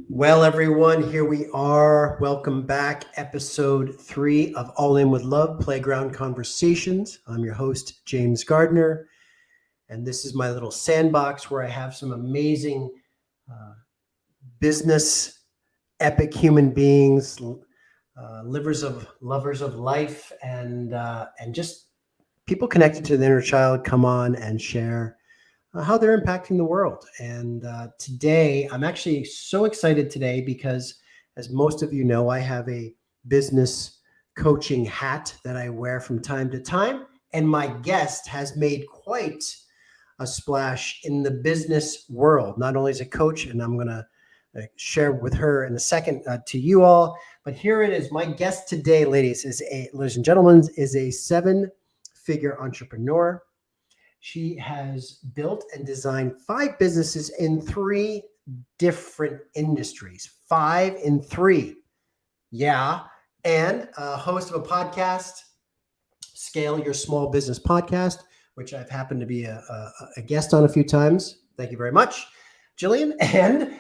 Well, everyone, here we are. Welcome back. Episode 3 of All In with Love Playground Conversations. I'm your host, James Gardner, and this is my little sandbox where I have some amazing business, epic human beings, lovers of life, and just people connected to the inner child come on and share how they're impacting the world. And today, I'm actually so excited today because, as most of you know, I have a business coaching hat that I wear from time to time. And my guest has made quite a splash in the business world, not only as a coach, and I'm going to share with her in a second to you all. But here it is. My guest today, ladies and gentlemen, is a 7-figure entrepreneur. She has built and designed 5 businesses in 3 different industries. 5 in 3. Yeah. And a host of a podcast, Scale Your Small Business Podcast, which I've happened to be a guest on a few times. Thank you very much, Jillian. And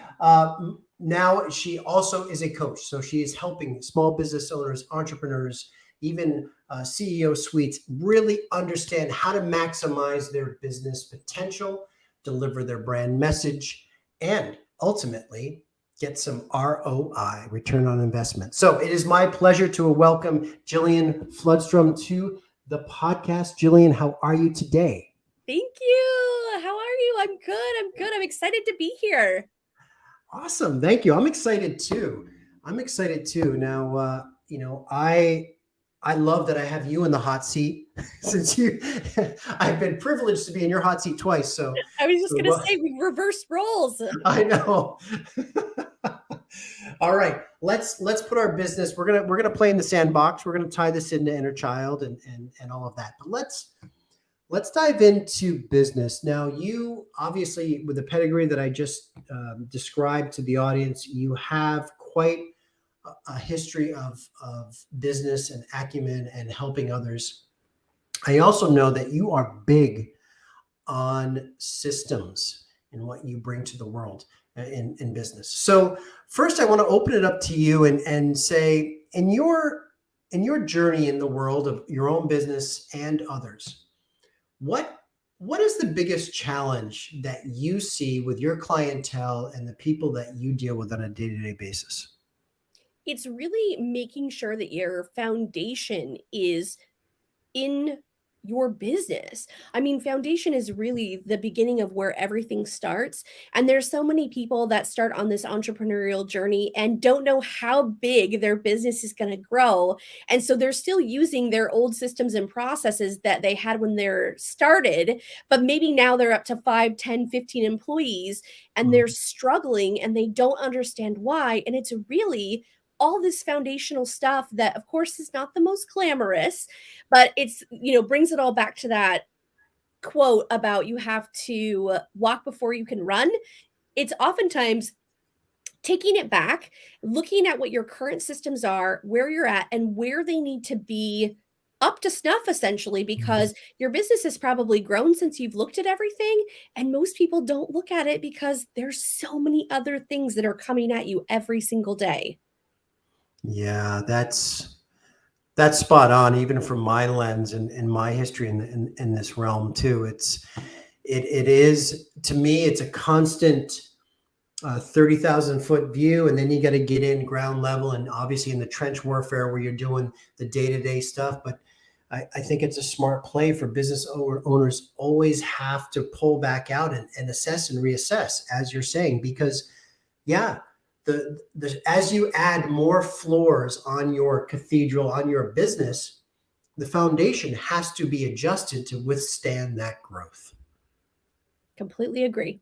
now she also is a coach. So she is helping small business owners, entrepreneurs, even CEO suites really understand how to maximize their business potential, deliver their brand message, and ultimately get some ROI, return on investment. So it is my pleasure to welcome Jillian Flodstrom to the podcast. Jillian, how are you today? Thank you. How are you? I'm good. I'm excited to be here. Awesome. Thank you. I'm excited too. Now, I love that I have you in the hot seat since I've been privileged to be in your hot seat twice. I was just So going to say we reversed roles. I know. All right, let's put our business. We're gonna play in the sandbox. We're gonna tie this into inner child and all of that. But let's dive into business now. You obviously, with the pedigree that I just described to the audience, you have quite a history of business and acumen and helping others. I also know that you are big on systems and what you bring to the world in business. So first, I want to open it up to you and say, in your journey in the world of your own business and others, what is the biggest challenge that you see with your clientele and the people that you deal with on a day-to-day basis? It's really making sure that your foundation is in your business. I mean, foundation is really the beginning of where everything starts. And there's so many people that start on this entrepreneurial journey and don't know how big their business is going to grow. And so they're still using their old systems and processes that they had when they're started, but maybe now they're up to 5, 10, 15 employees and they're Mhm. struggling and they don't understand why. And it's really all this foundational stuff that of course is not the most glamorous, but it's, brings it all back to that quote about you have to walk before you can run. It's oftentimes taking it back, looking at what your current systems are, where you're at, and where they need to be up to snuff, essentially, Mhm. because your business has probably grown since you've looked at everything. And most people don't look at it because there's so many other things that are coming at you every single day. Yeah, that's spot on, even from my lens and my history in this realm too. It is, to me, it's a constant 30,000 foot view, and then you got to get in ground level, and obviously in the trench warfare where you're doing the day-to-day stuff. But I think it's a smart play for business owners always have to pull back out and assess and reassess, as you're saying, because yeah, the as you add more floors on your cathedral, on your business, the foundation has to be adjusted to withstand that growth. Completely agree.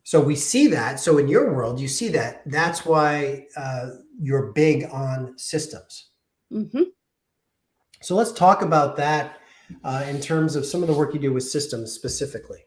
So we see that. So in your world, you see that. That's why you're big on systems. Hmm. So let's talk about that in terms of some of the work you do with systems specifically.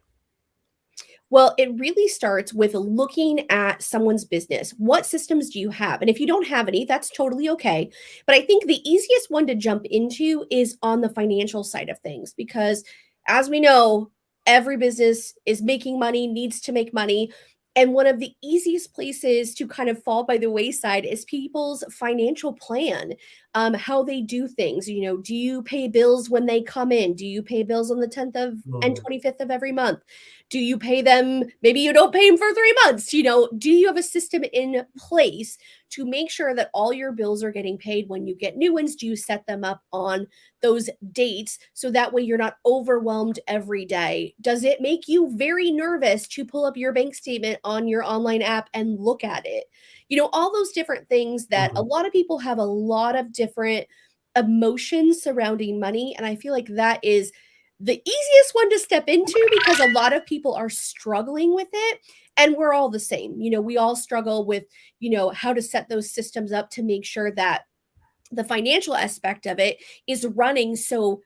Well, it really starts with looking at someone's business. What systems do you have? And if you don't have any, that's totally okay. But I think the easiest one to jump into is on the financial side of things, because as we know, every business is making money, needs to make money. And one of the easiest places to kind of fall by the wayside is people's financial plan, how they do things. Do you pay bills when they come in? Do you pay bills on the 10th of and Mhm. 25th of every month? Do you pay them? Maybe you don't pay them for 3 months. Do you have a system in place to make sure that all your bills are getting paid when you get new ones? Do you set them up on those dates so that way you're not overwhelmed every day? Does it make you very nervous to pull up your bank statement on your online app and look at it? All those different things that a Mhm. lot of people have a lot of different emotions surrounding money. And I feel like that is the easiest one to step into because a lot of people are struggling with it. And we're all the same. We all struggle with, how to set those systems up to make sure that the financial aspect of it is running so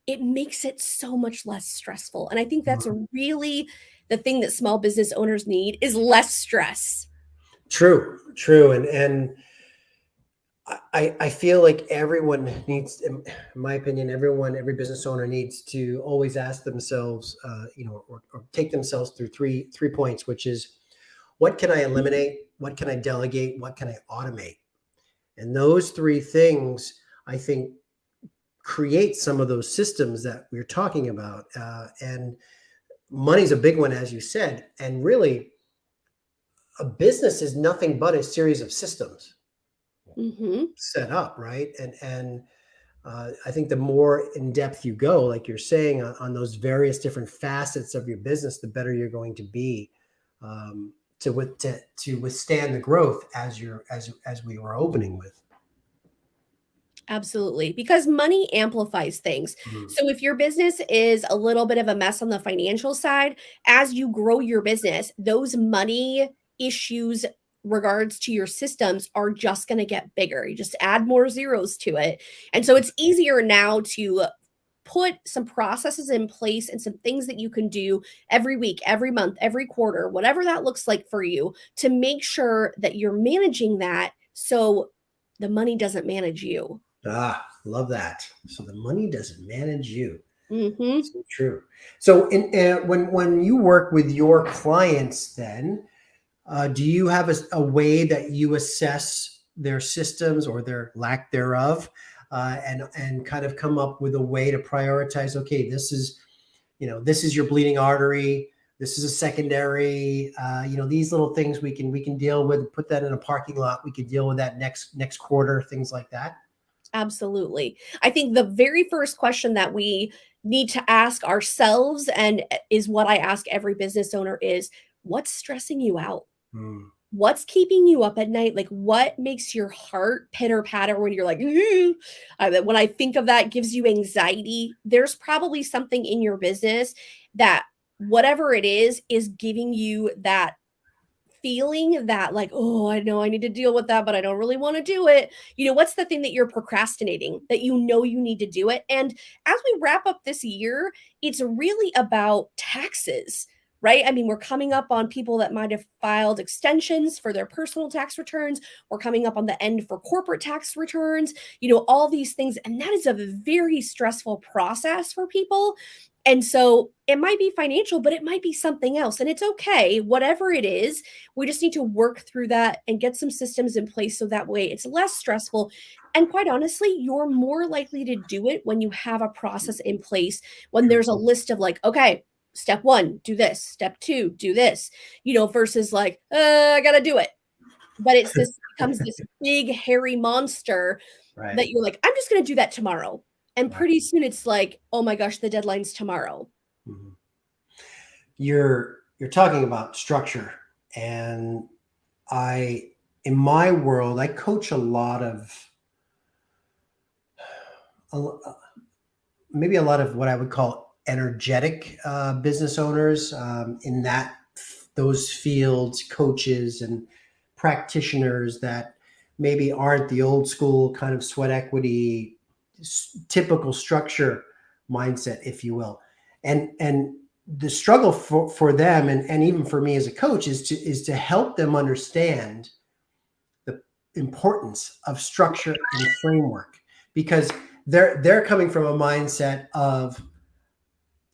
it makes it so much less stressful. And I think that's Mhm. really the thing that small business owners need is less stress. True, true. And I feel like everyone needs, in my opinion, every business owner needs to always ask themselves, or take themselves through three points, which is, what can I eliminate? What can I delegate? What can I automate? And those three things, I think, create some of those systems that we're talking about. And money's a big one, as you said. And really, a business is nothing but a series of systems Mhm. set up, right? And I think the more in depth you go, like you're saying, on those various different facets of your business, the better you're going to be, to withstand the growth as we were opening with. Absolutely, because money amplifies things. Mhm. So if your business is a little bit of a mess on the financial side, as you grow your business, those money issues regards to your systems are just going to get bigger. You just add more zeros to it. And so it's easier now to put some processes in place and some things that you can do every week, every month, every quarter, whatever that looks like for you to make sure that you're managing that so the money doesn't manage you. Ah, love that. So the money doesn't manage you. Mhm. So true. So when you work with your clients, then do you have a way that you assess their systems or their lack thereof, and kind of come up with a way to prioritize? Okay, this is your bleeding artery. This is a secondary. These little things we can deal with. Put that in a parking lot. We can deal with that next quarter. Things like that. Absolutely. I think the very first question that we need to ask ourselves and is what I ask every business owner is, what's stressing you out? Hmm. What's keeping you up at night? Like, what makes your heart pitter patter when you're like, "Ooh," when I think of that gives you anxiety? There's probably something in your business that, whatever it is giving you that feeling that, like, oh, I know I need to deal with that, but I don't really want to do it. What's the thing that you're procrastinating that you need to do it? And as we wrap up this year, it's really about taxes, right? I mean, we're coming up on people that might have filed extensions for their personal tax returns. We're coming up on the end for corporate tax returns, all these things. And that is a very stressful process for people. And so it might be financial, but it might be something else. And it's okay, whatever it is. We just need to work through that and get some systems in place so that way it's less stressful. And quite honestly, you're more likely to do it when you have a process in place, when True. there's a list of like, okay, step one, do this, step two, do this, versus like, I got to do it. But it's this becomes this big, hairy monster Right. that you're like, I'm just going to do that tomorrow. And Right. pretty soon it's like, oh my gosh, the deadline's tomorrow. Mhm. You're talking about structure, and I in my world I coach a lot of a- maybe a lot of what I would call energetic business owners, in that those fields, coaches and practitioners that maybe aren't the old school kind of sweat equity, typical structure mindset, if you will. And the struggle for them, and even for me as a coach, is to help them understand the importance of structure and framework, because they're coming from a mindset of,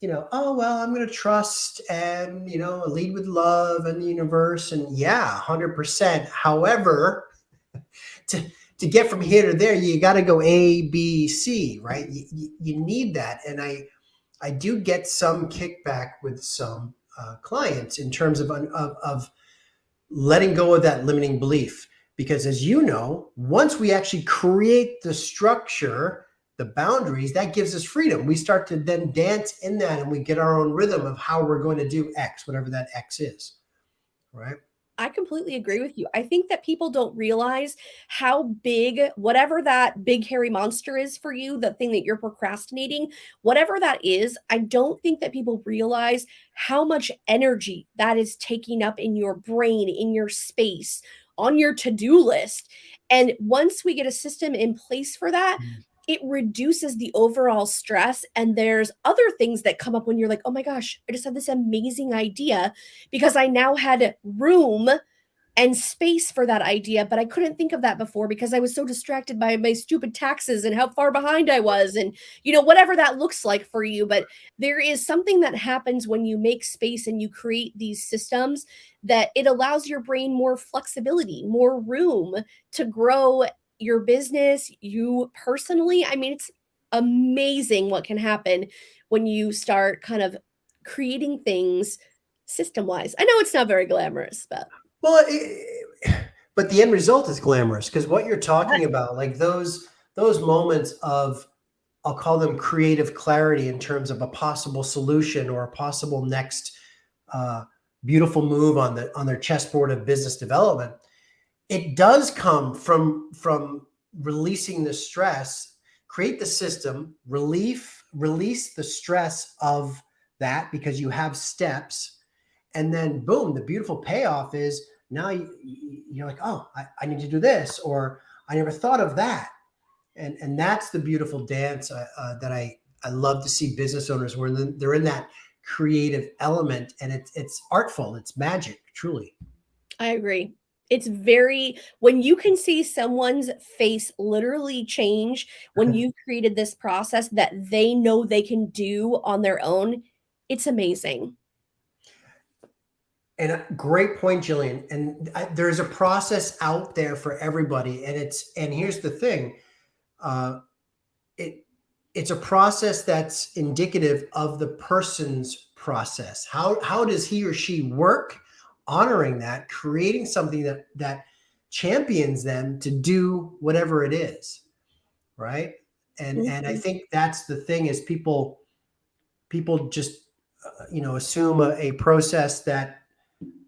oh, well, I'm going to trust and, lead with love and the universe. And yeah, 100%. However, to, to get from here to there, you got to go A, B, C, right? You need that. And I do get some kickback with some clients in terms of letting go of that limiting belief. Because as you know, once we actually create the structure, the boundaries, that gives us freedom. We start to then dance in that and we get our own rhythm of how we're going to do X, whatever that X is, right? I completely agree with you. I think that people don't realize how big whatever that big hairy monster is for you, the thing that you're procrastinating, whatever that is, I don't think that people realize how much energy that is taking up in your brain, in your space, on your to-do list. And once we get a system in place for that, Mm. it reduces the overall stress. And there's other things that come up when you're like, oh my gosh, I just had this amazing idea because I now had room and space for that idea, but I couldn't think of that before because I was so distracted by my stupid taxes and how far behind I was and whatever that looks like for you. But there is something that happens when you make space and you create these systems that it allows your brain more flexibility, more room to grow your business, you personally. I mean, it's amazing what can happen when you start kind of creating things system wise. I know it's not very glamorous, but Well, but the end result is glamorous because what you're talking about, like those moments of, I'll call them creative clarity in terms of a possible solution or a possible next uh, beautiful move on their chessboard of business development. It does come from releasing the stress, create the system, release the stress of that because you have steps, and then boom, the beautiful payoff is now you're like, oh, I need to do this, or I never thought of that. And that's the beautiful dance that I love to see business owners where they're in that creative element, and it's artful, it's magic, truly. I agree. It's very when you can see someone's face literally change when you've created this process that they know they can do on their own, it's amazing. And a great point, Jillian. And there's a process out there for everybody, and here's the thing, uh, it it's a process that's indicative of the person's process. How does he or she work, honoring that, creating something that champions them to do whatever it is, right? And I Mhm. think that's the thing is people just assume a process that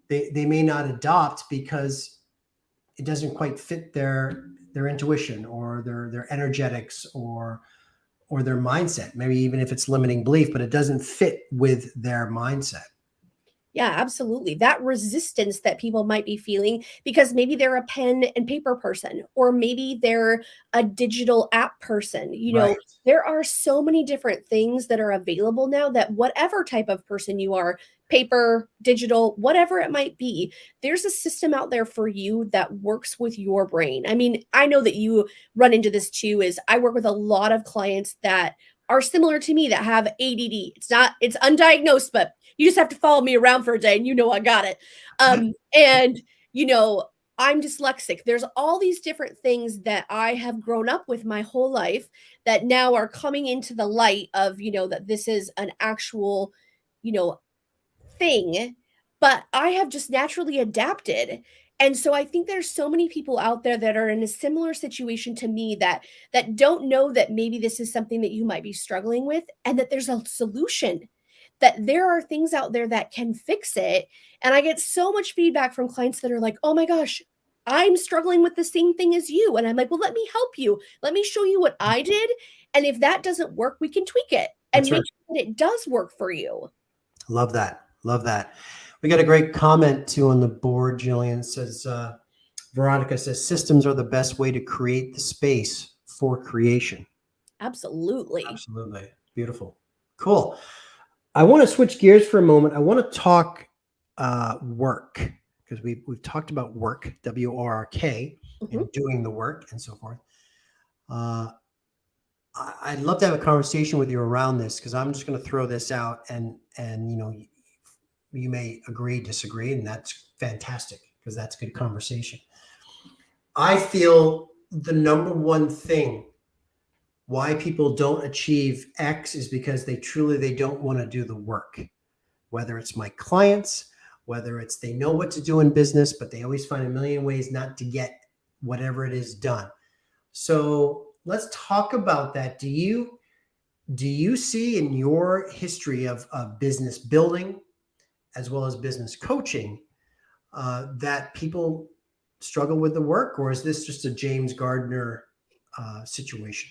they may not adopt because it doesn't quite fit their intuition or their energetics or their mindset, maybe even if it's limiting belief, but it doesn't fit with their mindset. Yeah, absolutely. That resistance that people might be feeling because maybe they're a pen and paper person, or maybe they're a digital app person. Right. There are so many different things that are available now that whatever type of person you are, paper, digital, whatever it might be, there's a system out there for you that works with your brain. I mean, I know that you run into this too, is I work with a lot of clients that are similar to me that have ADD. It's undiagnosed, but you just have to follow me around for a day and I got it. And you know, I'm dyslexic. There's all these different things that I have grown up with my whole life that now are coming into the light of, that this is an actual, you know, thing, but I have just naturally adapted. And so I think there's so many people out there that are in a similar situation to me that don't know that maybe this is something that you might be struggling with and that there's a solution. That there are things out there that can fix it. And I get so much feedback from clients that are like, "Oh my gosh, I'm struggling with the same thing as you." And I'm like, "Well, let me help you. Let me show you what I did. And if that doesn't work, we can tweak it and That's right. make sure that it does work for you." Love that. Love that. We got a great comment too on the board. Jillian says, Veronica says, systems are the best way to create the space for creation. Absolutely. Absolutely. Beautiful. Cool. I want to switch gears for a moment. I want to talk work because we've talked about work, WORK, Mhm. and doing the work and so forth. Uh, I'd love to have a conversation with you around this because I'm just going to throw this out, and you may agree, disagree, and that's fantastic because that's good conversation. I feel the number one thing why people don't achieve X is because they don't want to do the work. Whether it's my clients, whether it's they know what to do in business, but they always find a million ways not to get whatever it is done. So let's talk about that. Do you see in your history of business building as well as business coaching that people struggle with the work, or is this just a James Gardner situation?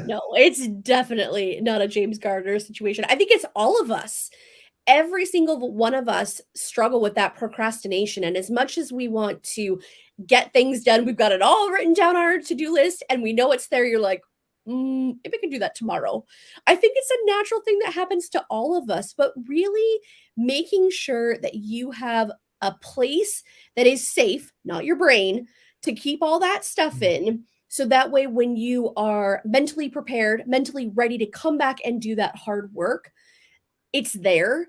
No, it's definitely not a James Gardner situation. I think it's all of us. Every single one of us struggle with that procrastination. And as much as we want to get things done, we've got it all written down on our to-do list and we know it's there. You're like, if I can do that tomorrow. I think it's a natural thing that happens to all of us, but really making sure that you have a place that is safe, not your brain, to keep all that stuff in. So that way, when you are mentally prepared, mentally ready to come back and do that hard work, it's there.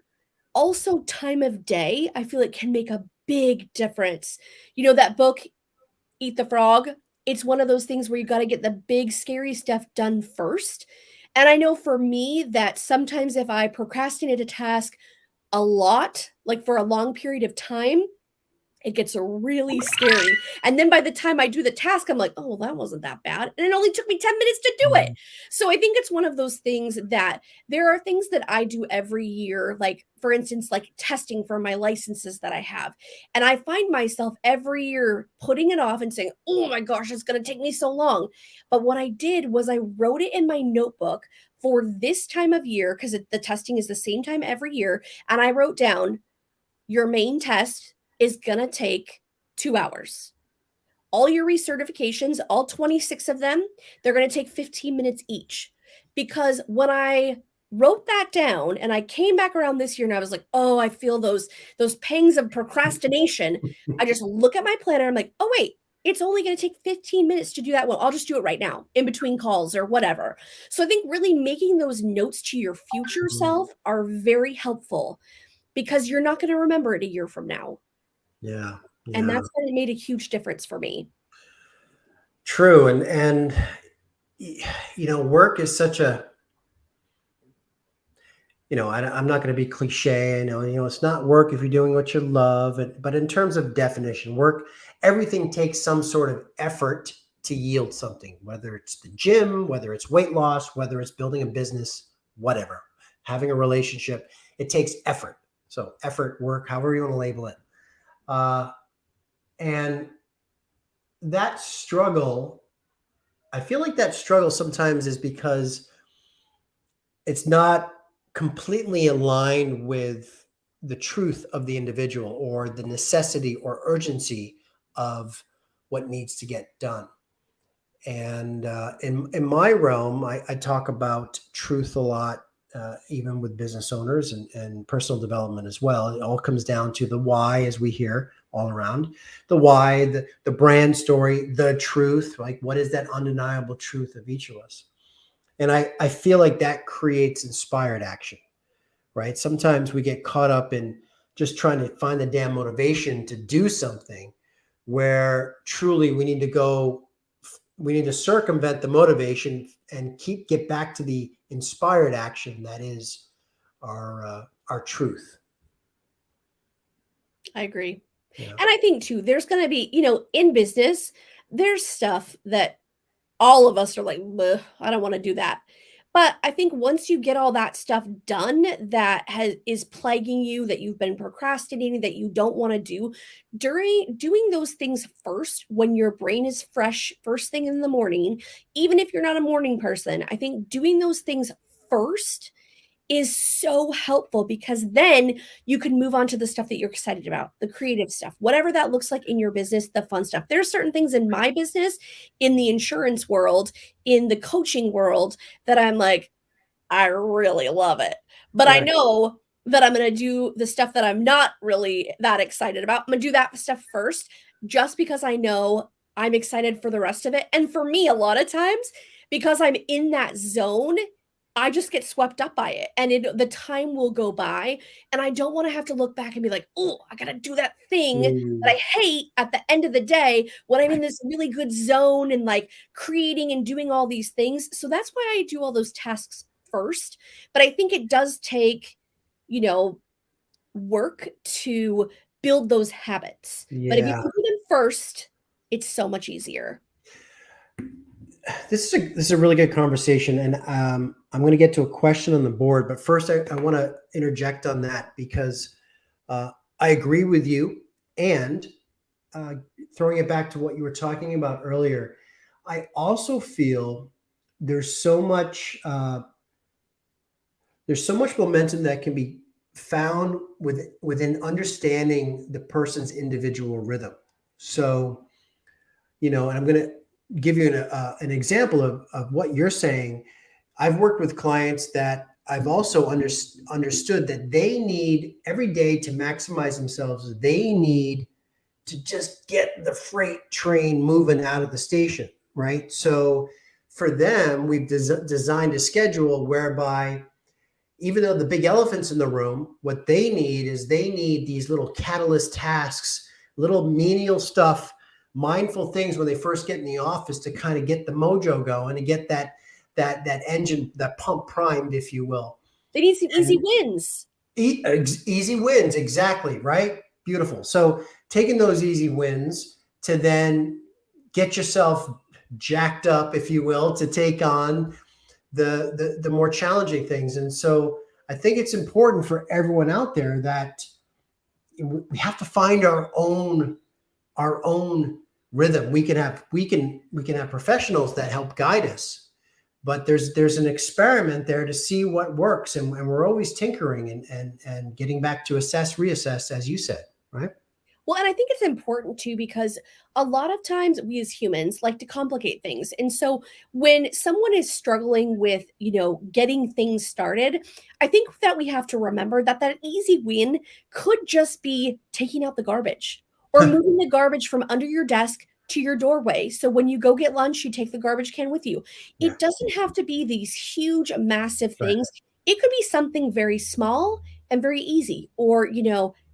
Also, time of day, I feel it can make a big difference. You know, that book, Eat the Frog, it's one of those things where you gotta get the big, scary stuff done first. And I know for me that sometimes if I procrastinate a task a lot, like for a long period of time, it gets really scary. And then by the time I do the task, I'm like, oh, well, that wasn't that bad. And it only took me 10 minutes to do it. Mhm. So I think it's one of those things that there are things that I do every year, like for instance, like testing for my licenses that I have. And I find myself every year putting it off and saying, oh my gosh, it's going to take me so long. But what I did was I wrote it in my notebook for this time of year because the testing is the same time every year. And I wrote down, your main test is going to take 2 hours. All your recertifications, all 26 of them, they're going to take 15 minutes each. Because when I wrote that down and I came back around this year and I was like, oh, I feel those pangs of procrastination. I just look at my planner. I'm like, oh, wait, it's only going to take 15 minutes to do that. Well, I'll just do it right now in between calls or whatever. So I think really making those notes to your future Mhm. self are very helpful because you're not going to remember it a year from now. Yeah, And yeah, that's when it made a huge difference for me. true. And work is such a I'm not going to be cliche. I know, it's not work if you're doing what you love. But in terms of definition, work, everything takes some sort of effort to yield something, whether it's the gym, whether it's weight loss, whether it's building a business, whatever, having a relationship, it takes effort. So effort, work, however you want to label it. Uh, and that struggle, I feel like that struggle sometimes is because it's not completely aligned with the truth of the individual or the necessity or urgency of what needs to get done. And in my realm, I talk about truth a lot, even with business owners and personal development as well. It all comes down to the why, as we hear all around the why, the brand story, the truth. Like, what is that undeniable truth of each of us? And I feel like that creates inspired action, right? Sometimes we get caught up in just trying to find the damn motivation to do something where truly we need to circumvent the motivation and get back to the inspired action that is our truth. I agree. Yeah. And I think too, there's going to be, in business, there's stuff that all of us are like, "Bleh, I don't want to do that." But I think once you get all that stuff done that is plaguing you, that you've been procrastinating, that you don't want to do, during doing those things first, when your brain is fresh, first thing in the morning, even if you're not a morning person, I think doing those things first is so helpful because then you can move on to the stuff that you're excited about, the creative stuff, whatever that looks like in your business, the fun stuff. There are certain things in my business, in the insurance world, in the coaching world that I'm like, I really love it. But I Right. know that I'm going to do the stuff that I'm not really that excited about. I'm going to do that stuff first just because I know I'm excited for the rest of it. And for me, a lot of times, because I'm in that zone, I just get swept up by it, and the time will go by, and I don't wanna have to look back and be like, "Oh, I gotta do that thing that I Mm, hate at the end of the day when I'm in right. this really good zone and, like, creating and doing all these things." So that's why I do all those tasks first, but I think it does take, you know, work to build those habits, but if you Yeah. can do them first, it's so much easier. This is a really good conversation, and I'm going to get to a question on the board. But first, I want to interject on that because uh, I agree with you. And uh, throwing it back to what you were talking about earlier, I also feel there's so much there's so much momentum that can be found within understanding the person's individual rhythm. So, and I'm going to give you an example of what you're saying. I've worked with clients that I've also understood that they need every day to maximize themselves. They need to just get the freight train moving out of the station, right? So for them, we've designed a schedule whereby even though the big elephants in the room, what they need these little catalyst tasks, little menial stuff, mindful things when they first get in the office to kind of get the mojo going and get that engine, that pump primed, if you will. They need some easy And wins. easy wins, exactly, right? Beautiful. So taking those easy wins to then get yourself jacked up, if you will, to take on the more challenging things. And so I think it's important for everyone out there that we have to find our own rhythm. We can have professionals that help guide us, but there's an experiment there to see what works, and we're always tinkering and getting back to assess, reassess, as you said, right? Well, and I think it's important too because a lot of times we as humans like to complicate things. And so when someone is struggling with, getting things started, I think that we have to remember that that easy win could just be taking out the garbage or moving the garbage from under your desk to your doorway. So when you go get lunch, you take the garbage can with you. Yeah, It doesn't have to be these huge, massive right. things. It could be something very small and very easy. Or,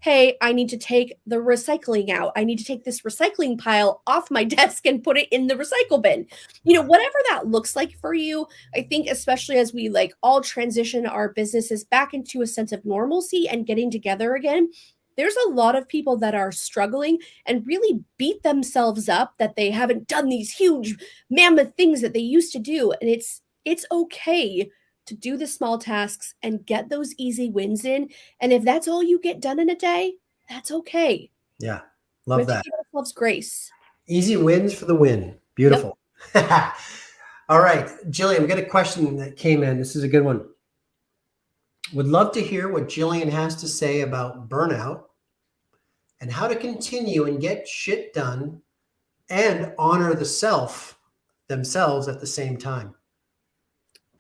hey, I need to take the recycling out. I need to take this recycling pile off my desk and put it in the recycle bin. Whatever that looks like for you, I think especially as we like all transition our businesses back into a sense of normalcy and getting together again, there's a lot of people that are struggling and really beat themselves up that they haven't done these huge mammoth things that they used to do. And it's okay to do the small tasks and get those easy wins in. And if that's all you get done in a day, that's okay. Yeah, We love have to that. give ourselves grace. Easy wins for the win. Yep. Beautiful. All right, Jillian, we got a question that came in. This is a good one. Would love to hear what Jillian has to say about burnout and how to continue and get shit done and honor the self themselves at the same time.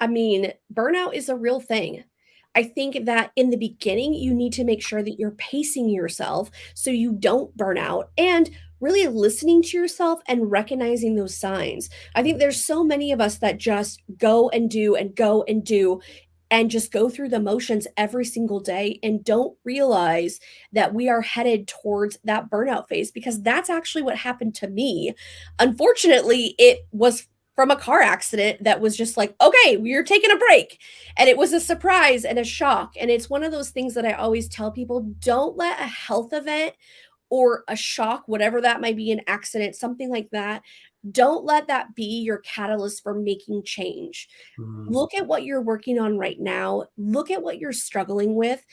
I mean, burnout is a real thing. I think that in the beginning, you need to make sure that you're pacing yourself so you don't burn out and really listening to yourself and recognizing those signs. I think there's so many of us that just go and do and go and do and just go through the motions every single day and don't realize that we are headed towards that burnout phase because that's actually what happened to me. Unfortunately, it was from a car accident that was just like, okay, we're taking a break. And it was a surprise and a shock. And it's one of those things that I always tell people don't let a health event or a shock, whatever that might be, an accident, something like that, don't let that be your catalyst for making change. Mm, Look at what you're working on right now, look at what you're struggling with,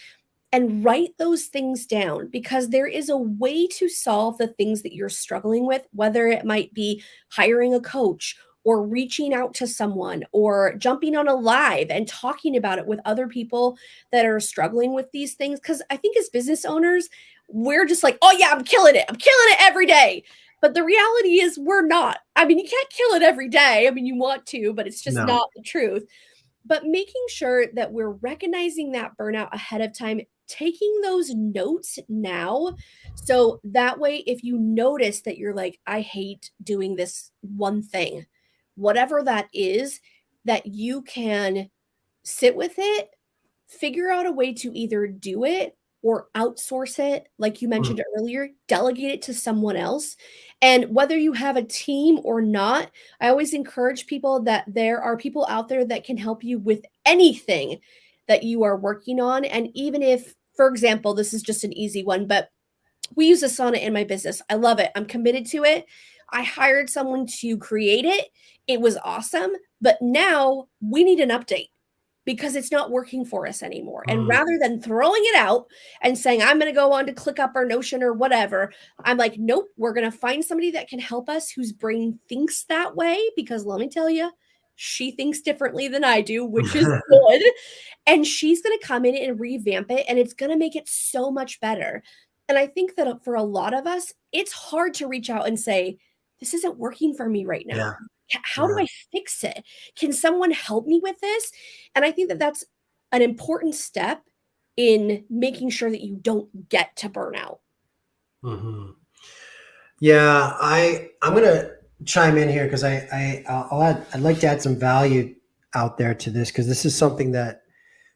and write those things down because there is a way to solve the things that you're struggling with, whether it might be hiring a coach or reaching out to someone or jumping on a live and talking about it with other people that are struggling with these things. Because I think as business owners, we're just like, oh, yeah, I'm killing it. I'm killing it every day. But the reality is, we're not. I mean, you can't kill it every day. I mean, you want to, but it's just no. not the truth. But making sure that we're recognizing that burnout ahead of time, taking those notes now. So that way, if you notice that you're like, I hate doing this one thing, whatever that is, that you can sit with it, figure out a way to either do it or outsource it, like you Mm. mentioned earlier, delegate it to someone else. And whether you have a team or not, I always encourage people that there are people out there that can help you with anything that you are working on. And even if, for example, this is just an easy one, but we use Asana in my business. I love it. I'm committed to it. I hired someone to create it. It was awesome. But now we need an update because it's not working for us anymore. And Mm. rather than throwing it out and saying, I'm going to go on to ClickUp or Notion or whatever, I'm like, nope, we're going to find somebody that can help us whose brain thinks that way. Because let me tell you, she thinks differently than I do, which is good. And she's going to come in and revamp it, and it's going to make it so much better. And I think that for a lot of us, it's hard to reach out and say, this isn't working for me right now. Yeah. How do Yeah. I fix it? Can someone help me with this? And I think that that's an important step in making sure that you don't get to burnout. Hmm. Yeah, I'm gonna chime in here because I'd like to add some value out there to this, because this is something that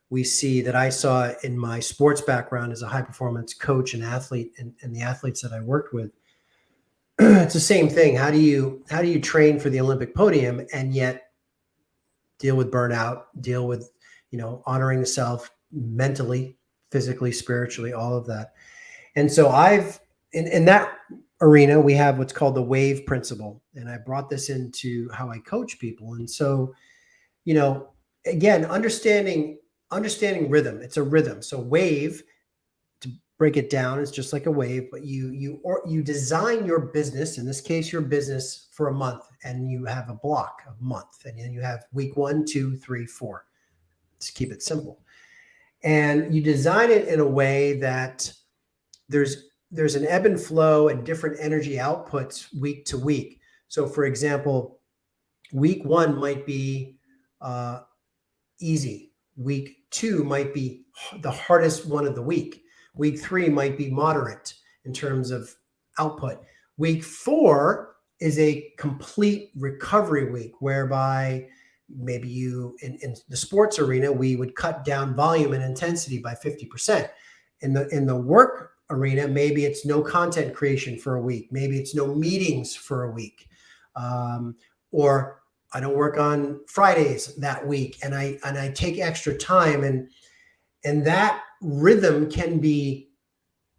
we see, that I saw in my sports background as a high performance coach and athlete, and the athletes that I worked with. It's the same thing. How do you train for the Olympic podium and yet deal with burnout, deal with, honoring the self mentally, physically, spiritually, all of that. And so in that arena, we have what's called the wave principle. And I brought this into how I coach people. And so, you know, again, understanding rhythm. It's a rhythm. So wave, to break it down, is just like a wave, but you design your business, in this case, your business, for a month, and you have a block of month, and then you have week 1, 2, 3, 4. Just keep it simple. And you design it in a way that there's an ebb and flow and different energy outputs week to week. So, for example, week 1 might be uh, easy. Week 2 might be the hardest one of the week. Week 3 might be moderate in terms of output. Week 4 is a complete recovery week, whereby maybe in the sports arena, we would cut down volume and intensity by 50%. In the work arena, maybe it's no content creation for a week. Maybe it's no meetings for a week. Or I don't work on Fridays that week, and I take extra time, and that rhythm can be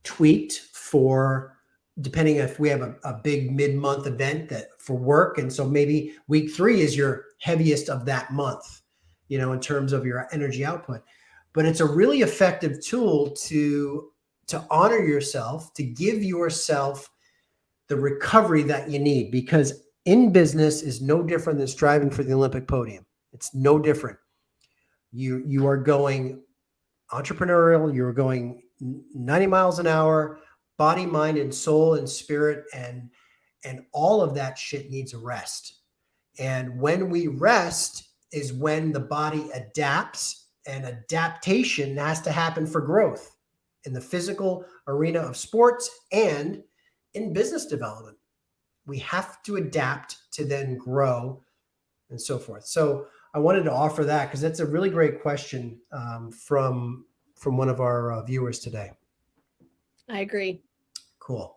tweaked for, depending if we have a big mid-month event that for work, and so maybe week 3 is your heaviest of that month, in terms of your energy output. But it's a really effective tool to honor yourself, to give yourself the recovery that you need, because in business is no different than striving for the Olympic podium. It's no different. You are going entrepreneurial, you're going 90 miles an hour, body, mind, and soul and spirit, and all of that shit needs a rest. And when we rest is when the body adapts, and adaptation has to happen for growth in the physical arena of sports and in business development. We have to adapt to then grow, and so forth. So I wanted to offer that because that's a really great question from one of our viewers today. I agree. Cool.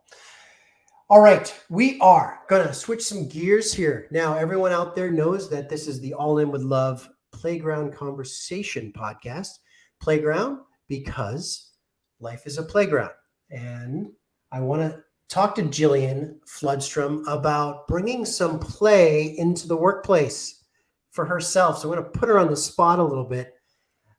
All right, we are going to switch some gears here. Now, everyone out there knows that this is the All In with Love Playground Conversation podcast. Playground, because life is a playground. And I want to talk to Jillian Flodstrom about bringing some play into the workplace for herself. So I'm going to put her on the spot a little bit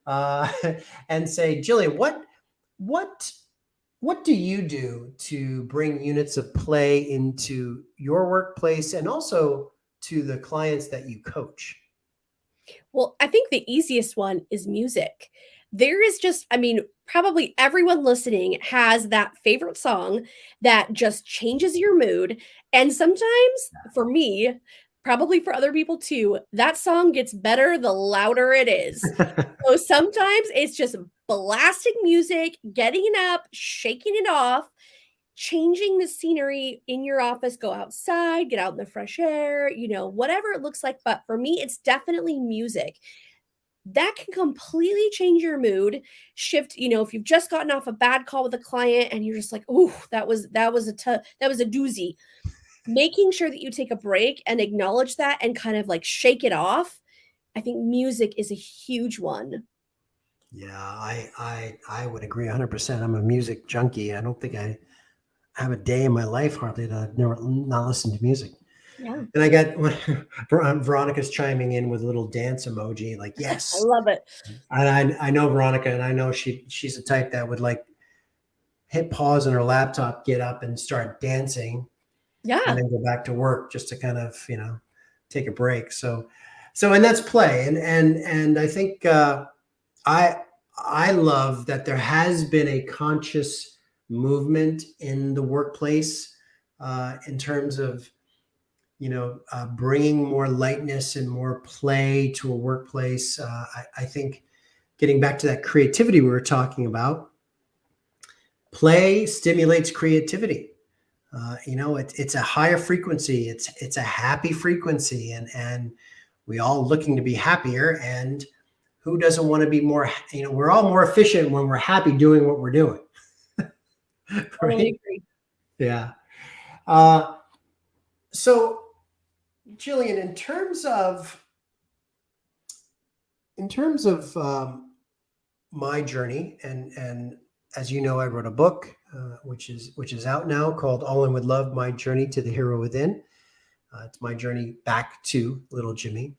and say, Jillian, what do you do to bring units of play into your workplace and also to the clients that you coach? Well, I think the easiest one is music. There is just, I mean, probably everyone listening has that favorite song that just changes your mood. And sometimes for me, probably for other people too, that song gets better the louder it is. So sometimes it's just blasting music, getting up, shaking it off. changing the scenery in your office, go outside, get out in the fresh air, whatever it looks like. But for me, it's definitely music. That can completely change your mood, shift, if you've just gotten off a bad call with a client and you're just like, "Ooh, that was a doozy." Making sure that you take a break and acknowledge that and kind of like shake it off, I think music is a huge one. Yeah, I would agree 100%. I'm a music junkie. I don't think I have a day in my life hardly that I've never not listened to music. Yeah, And I got Veronica's chiming in with a little dance emoji, like I yes. love it. And I know Veronica, and I know she's the type that would like hit pause on her laptop, get up, and start dancing, and Yeah. then go back to work just to kind of take a break. So and that's play, and I think I I love that there has been a conscious movement in the workplace in terms of bringing more lightness and more play to a workplace. I think getting back to that creativity we were talking about, play stimulates creativity. It's a higher frequency. It's a happy frequency, and we all looking to be happier. And who doesn't want to be more? We're all more efficient when we're happy doing what we're doing, Totally right? agree. Yeah. Uh, so, Jillian, in terms of my journey, and as you know, I wrote a book which is out now called "All in with Love: My Journey to the Hero Within." It's my journey back to little Jimmy.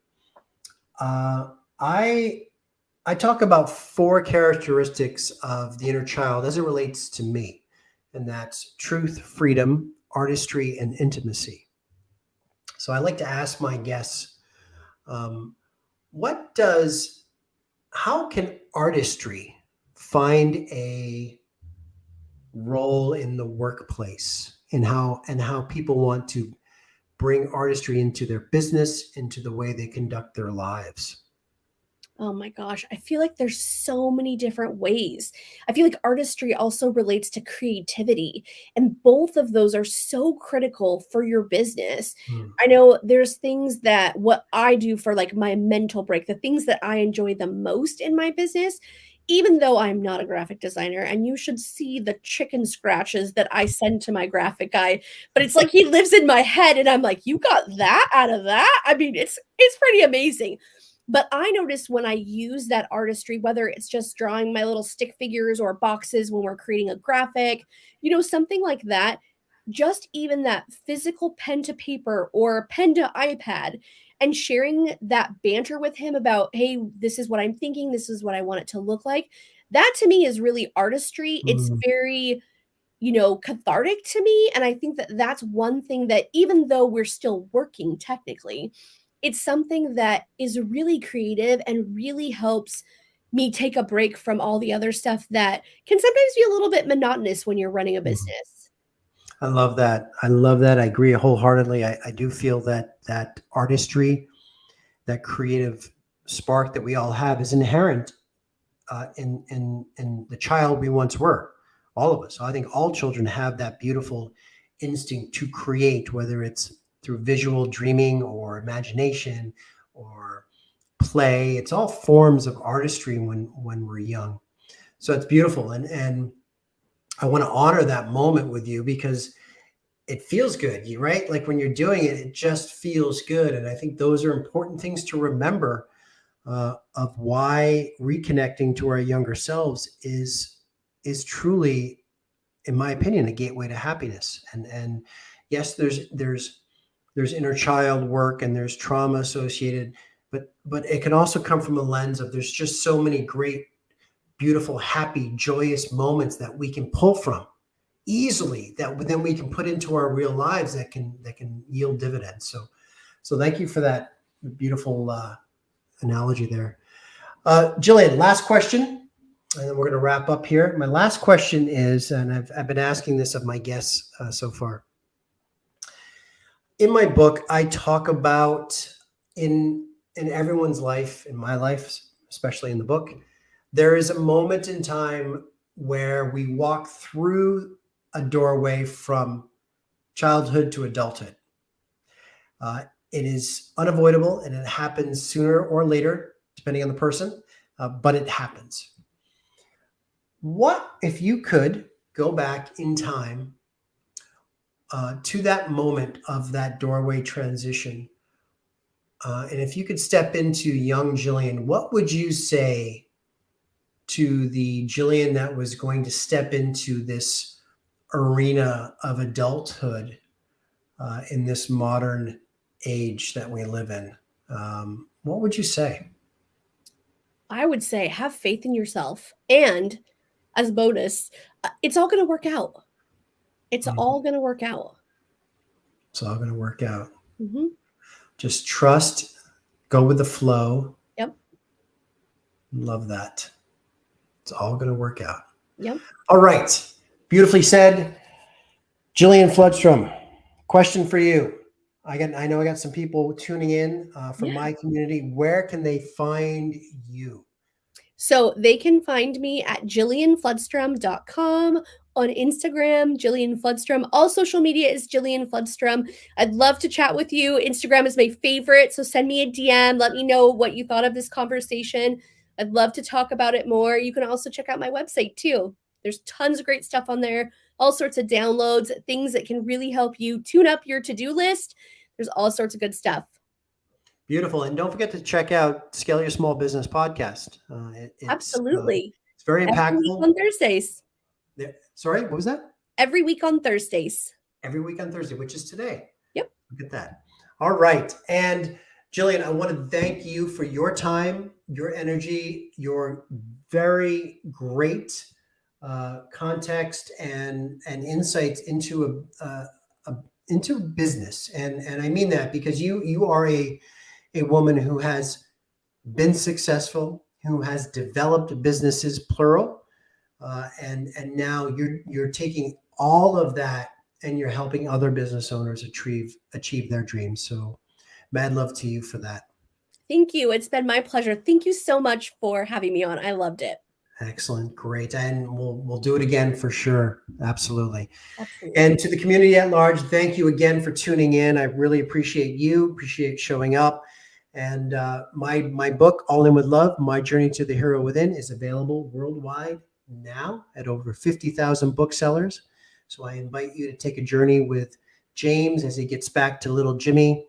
Uh, I I talk about four characteristics of the inner child as it relates to me, and that's truth, freedom, artistry, and intimacy. So I like to ask my guests, um, what does how can artistry find a role in the workplace, and how people want to bring artistry into their business, into the way they conduct their lives? Oh my gosh, I feel like there's so many different ways. I feel like artistry also relates to creativity, and both of those are so critical for your business. Hmm. I know there's things that what I do for like my mental break, the things that I enjoy the most in my business, even though I'm not a graphic designer, and you should see the chicken scratches that I send to my graphic guy, but it's like he lives in my head and I'm like, "You got that out of that?" I mean, it's pretty amazing. But I notice when I use that artistry, whether it's just drawing my little stick figures or boxes when we're creating a graphic, something like that, just even that physical pen to paper or pen to iPad and sharing that banter with him about, hey, this is what I'm thinking, this is what I want it to look like. That to me is really artistry. It's Hmm. very, cathartic to me. And I think that that's one thing that even though we're still working technically, it's something that is really creative and really helps me take a break from all the other stuff that can sometimes be a little bit monotonous when you're running a Hmm. business. I love that. I love that. I agree wholeheartedly. I do feel that artistry, that creative spark that we all have, is inherent in the child we once were. All of us. I think all children have that beautiful instinct to create, whether it's through visual dreaming or imagination or play. It's all forms of artistry when we're young. So it's beautiful, and I want to honor that moment with you because it feels good, you right? Like when you're doing it, it just feels good. And I think those are important things to remember of why reconnecting to our younger selves is truly, in my opinion, a gateway to happiness. And yes, there's inner child work and there's trauma associated, but it can also come from a lens of there's just so many great, beautiful, happy, joyous moments that we can pull from easily, that then we can put into our real lives, that can yield dividends. So thank you for that beautiful analogy there. Jillian, last question, and then we're going to wrap up here. My last question is, and I've been asking this of my guests so far. In my book, I talk about in everyone's life, in my life, especially in the book, there is a moment in time where we walk through a doorway from childhood to adulthood. It is unavoidable and it happens sooner or later, depending on the person, but it happens. What if you could go back in time to that moment of that doorway transition? And if you could step into young Jillian, what would you say to the Jillian that was going to step into this arena of adulthood in this modern age that we live in? What would you say? I would say have faith in yourself. And as a bonus, it's all going to work out. It's all going to work out. It's all going to work out. Mm-hmm. Just trust, go with the flow. Yep. Love that. It's all going to work out. Yep. All right. Beautifully said. Jillian Flodstrom, question for you. I know I got some people tuning in from my community. Where can they find you? So they can find me at jillianflodstrom.com, on Instagram, Jillian Flodstrom. All social media is Jillian Flodstrom. I'd love to chat with you. Instagram is my favorite, so send me a DM. Let me know what you thought of this conversation. I'd love to talk about it more. You can also check out my website too. There's tons of great stuff on there, all sorts of downloads, things that can really help you tune up your to-do list. There's all sorts of good stuff. Beautiful. And don't forget to check out Scale Your Small Business podcast. Absolutely. It's very impactful. Every week on Thursdays. Sorry, what was that? Every week on Thursdays. Every week on Thursday, which is today. Yep. Look at that. All right. And Jillian, I want to thank you for your time, your energy, your very great context and insights into into business. And I mean that because you are a woman who has been successful, who has developed businesses, plural, and now you're taking all of that and you're helping other business owners achieve their dreams. So mad love to you for that. Thank you. It's been my pleasure. Thank you so much for having me on. I loved it. Excellent. Great. And we'll do it again for sure. Absolutely. Absolutely. And to the community at large, thank you again for tuning in. I really appreciate you, appreciate showing up. And my book, All In With Love, My Journey to the Hero Within, is available worldwide now at over 50,000 booksellers. So I invite you to take a journey with James as he gets back to little Jimmy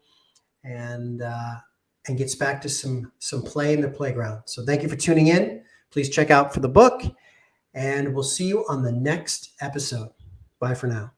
and gets back to some play in the playground. So thank you for tuning in. Please check out for the book, and we'll see you on the next episode. Bye for now.